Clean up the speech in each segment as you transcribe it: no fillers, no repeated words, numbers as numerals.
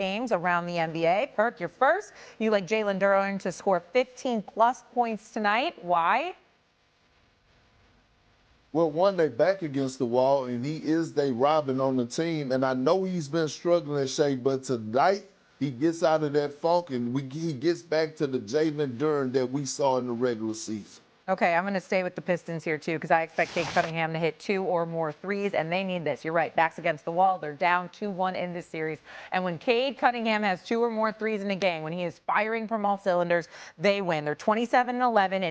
games around the NBA. Perk, you're first. You like Jalen Duren to score 15-plus points tonight. Why? Well, one, they back against the wall, and he is they Robin on the team. And I know he's been struggling, Shay, but tonight he gets out of that funk and he gets back to the Jalen Duren that we saw in the regular season. Okay, I'm going to stay with the Pistons here, too, because I expect Cade Cunningham to hit 2 or more threes, and they need this. You're right, backs against the wall. They're down 2-1 in this series. And when Cade Cunningham has 2 or more threes in a game, when he is firing from all cylinders, they win. They're 27-11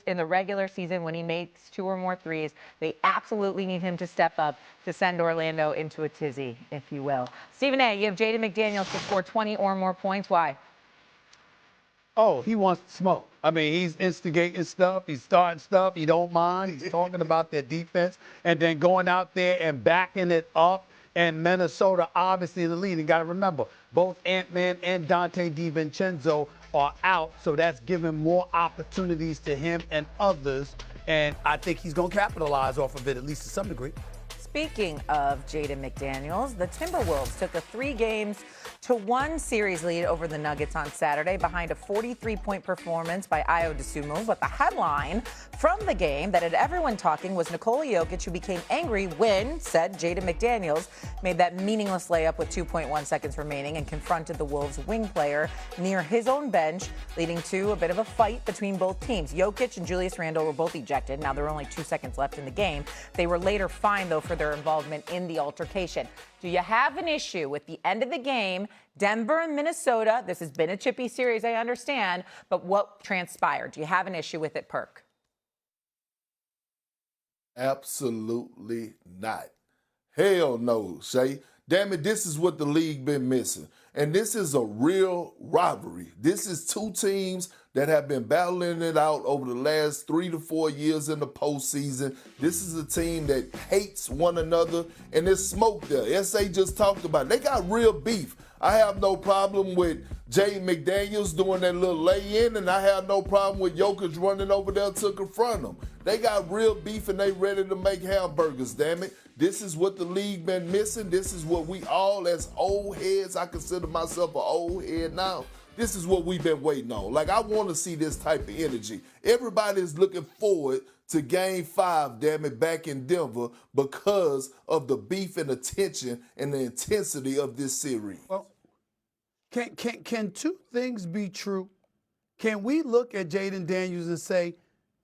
in the regular season when he makes 2 or more threes. They absolutely need him to step up to send Orlando into a tizzy, if you will. Stephen A., you have Jaden McDaniels to score 20 or more points. Why? Oh, he wants to smoke. I mean, he's instigating stuff. He's starting stuff. He don't mind. He's talking about their defense and then going out there and backing it up. And Minnesota, obviously, in the lead. And got to remember, both Ant-Man and Dante DiVincenzo are out. So that's giving more opportunities to him and others. And I think he's going to capitalize off of it, at least to some degree. Speaking of Jaden McDaniels, the Timberwolves took a 3-1 series lead over the Nuggets on Saturday behind a 43-point performance by Ayo Dosunmu. But the headline from the game that had everyone talking was Nikola Jokic, who became angry when, said Jaden McDaniels, made that meaningless layup with 2.1 seconds remaining and confronted the Wolves' wing player near his own bench, leading to a bit of a fight between both teams. Jokic and Julius Randle were both ejected. Now there are only 2 seconds left in the game. They were later fined, though, for their involvement in the altercation. Do you have an issue with the end of the game? Denver and Minnesota, this has been a chippy series, I understand, but what transpired? Do you have an issue with it, Perk? Absolutely not. Hell no, Shay. Damn it, this is what the league been missing. And this is a real rivalry. This is 2 teams that have been battling it out over the last 3 to 4 years in the postseason. This is a team that hates one another, and there's smoke there. SA just talked about it. They got real beef. I have no problem with Jaden McDaniels doing that little lay-in, and I have no problem with Jokic running over there to confront him. They got real beef, and they ready to make hamburgers, damn it. This is what the league been missing. This is what we all, as old heads, I consider myself an old head now. This is what we've been waiting on. Like, I want to see this type of energy. Everybody's looking forward to Game 5, damn it, back in Denver because of the beef and the tension and the intensity of this series. Well, can 2 things be true? Can we look at Jaden Daniels and say,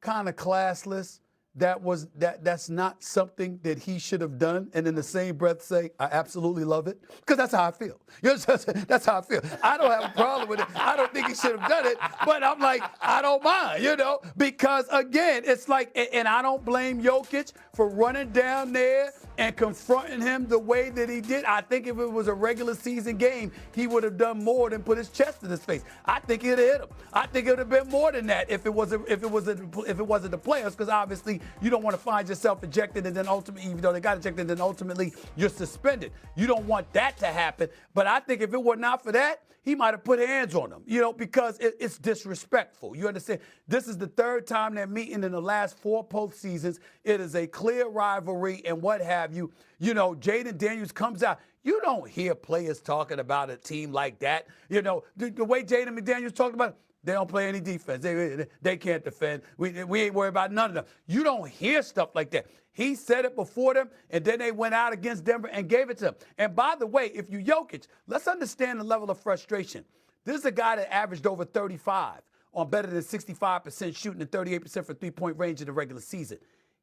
kind of classless, that's not something that he should have done, and in the same breath say, I absolutely love it? Because that's how I feel. You know, that's how I feel. I don't have a problem with it. I don't think he should have done it, but I'm like, I don't mind, you know, because, again, it's like, and I don't blame Jokic for running down there and confronting him the way that he did. I think if it was a regular season game, he would have done more than put his chest in his face. I think it'd hit him. I think it would have been more than that if it wasn't the players, because obviously you don't want to find yourself ejected and then ultimately, even though they got ejected, then ultimately you're suspended. You don't want that to happen. But I think if it were not for that, he might have put hands on him, you know, because it's disrespectful. You understand? This is the 3rd time they're meeting in the last 4 postseasons. It is a clear rivalry and what have you. You know, Jaden Daniels comes out. You don't hear players talking about a team like that. You know, the way Jaden McDaniels talked about it, they don't play any defense. They can't defend. We ain't worried about none of them. You don't hear stuff like that. He said it before them, and then they went out against Denver and gave it to them. And by the way, if you Jokic, let's understand the level of frustration. This is a guy that averaged over 35 on better than 65% shooting and 38% from three-point range in the regular season.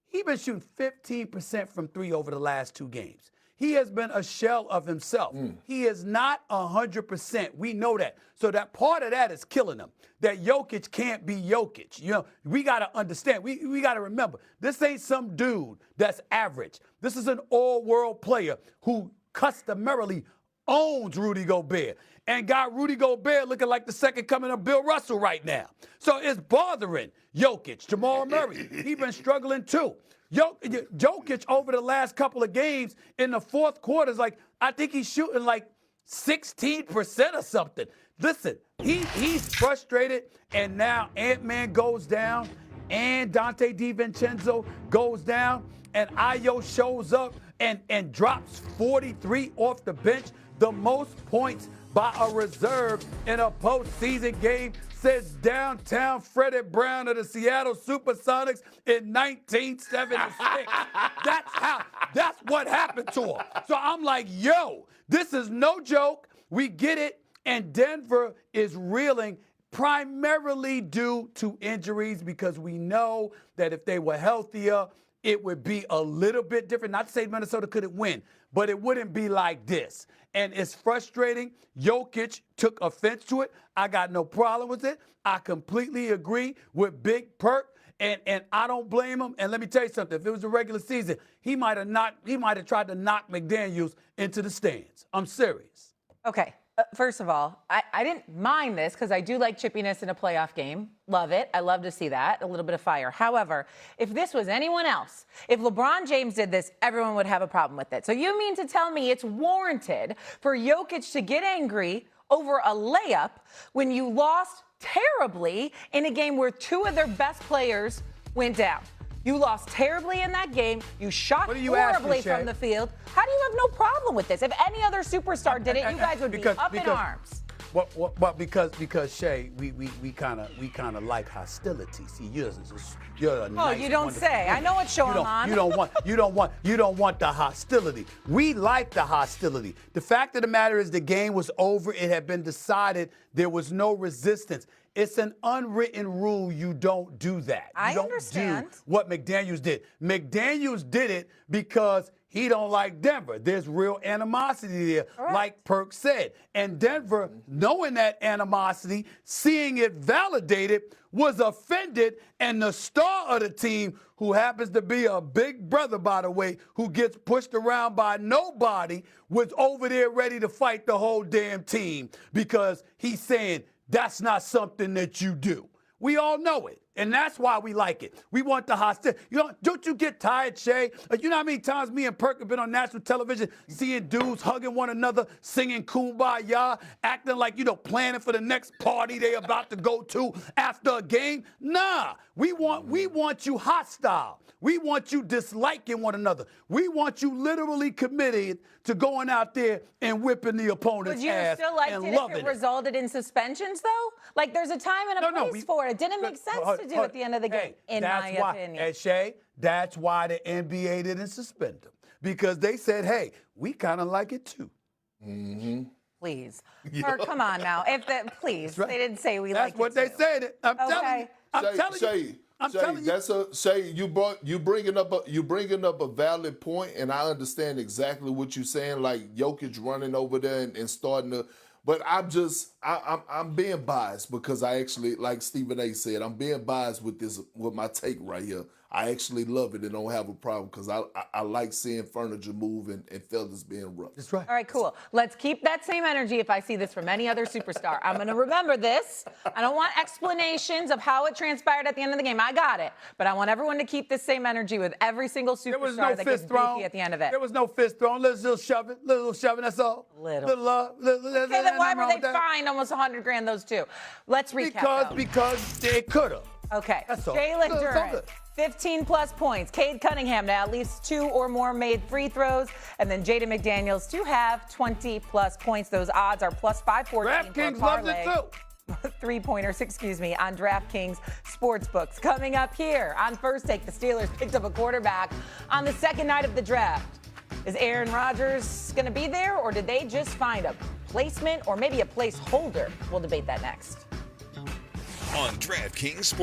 He's been shooting 15% from 3 over the last 2 games. He has been a shell of himself. He is not 100%. We know that. So that part of that is killing him. That Jokic can't be Jokic. You know, we got to understand. We got to remember, this ain't some dude that's average. This is an all-world player who customarily owns Rudy Gobert and got Rudy Gobert looking like the second coming of Bill Russell right now. So it's bothering Jokic. Jamal Murray, he's been struggling too. Jokic over the last couple of games in the 4th quarter is like, I think he's shooting like 16% or something. Listen, he's frustrated, and now Ant-Man goes down, and Dante DiVincenzo goes down, and Ayo shows up and drops 43 off the bench, the most points by a reserve in a postseason game since downtown Freddie Brown of the Seattle Supersonics in 1976. That's what happened to him. So I'm like, yo, this is no joke. We get it. And Denver is reeling primarily due to injuries, because we know that if they were healthier, it would be a little bit different. Not to say Minnesota couldn't win, but it wouldn't be like this. And it's frustrating. Jokic took offense to it. I got no problem with it. I completely agree with Big Perk, and I don't blame him. And let me tell you something. If it was a regular season, he might have tried to knock McDaniels into the stands. I'm serious. Okay. First of all, I didn't mind this because I do like chippiness in a playoff game. Love it. I love to see that. A little bit of fire. However, if this was anyone else, if LeBron James did this, everyone would have a problem with it. So you mean to tell me it's warranted for Jokic to get angry over a layup when you lost terribly in a game where two of their best players went down? You lost terribly in that game. You shot horribly from the field. How do you have no problem with this? If any other superstar did it, you guys would be up in arms. Well, because Shay, we kind of like hostility. See, you're a nice, you don't say. I know what's showing on. You don't want the hostility. We like the hostility. The fact of the matter is, the game was over. It had been decided. There was no resistance. It's an unwritten rule. You don't do that. I understand. Do what McDaniels did. McDaniels did it because he don't like Denver. There's real animosity there, like Perk said. And Denver, knowing that animosity, seeing it validated, was offended. And the star of the team, who happens to be a big brother, by the way, who gets pushed around by nobody, was over there ready to fight the whole damn team, because he's saying, that's not something that you do. We all know it, and that's why we like it. We want the hostility. Don't you get tired, Shay? You know how many times me and Perk have been on national television seeing dudes hugging one another, singing Kumbaya, acting like, planning for the next party they about to go to after a game? Nah, we want you hostile. We want you disliking one another. We want you literally committed to going out there and whipping the opponent's ass. Would you still like it if it resulted in suspensions, though? Like, there's a time and a place for it. It didn't make sense to do at the end of the game, in my opinion. And Shay, that's why the NBA didn't suspend them, because they said, hey, we kind of like it too. Mm-hmm. Please. Or, come on now. Please. They didn't say we like it too. That's what they said. I'm telling you. Shay, you bringing up a valid point, and I understand exactly what you're saying. Like Jokic running over there and starting to, but I'm being biased, because I actually, like Stephen A. said, I'm being biased with my take right here. I actually love it and don't have a problem, because I like seeing furniture move and fellas being rough. That's right. All right, cool. Let's keep that same energy if I see this from any other superstar. I'm going to remember this. I don't want explanations of how it transpired at the end of the game. I got it. But I want everyone to keep this same energy with every single superstar that gets beefy at the end of it. There was no fist thrown. Little shoving, that's all. Little love. Okay, then why were they fined almost $100,000, those two? Let's recap. Because they could have. Okay. That's all. Jalen Duren, 15-plus points. Cade Cunningham to at least 2 or more made free throws. And then Jaden McDaniels to have 20-plus points. Those odds are plus 514 DraftKings for parlay. loves it too. Three-pointers, on DraftKings Sportsbooks. Coming up here on First Take, the Steelers picked up a quarterback on the second night of the draft. Is Aaron Rodgers going to be there, or did they just find a placement or maybe a placeholder? We'll debate that next. On DraftKings Sportsbook.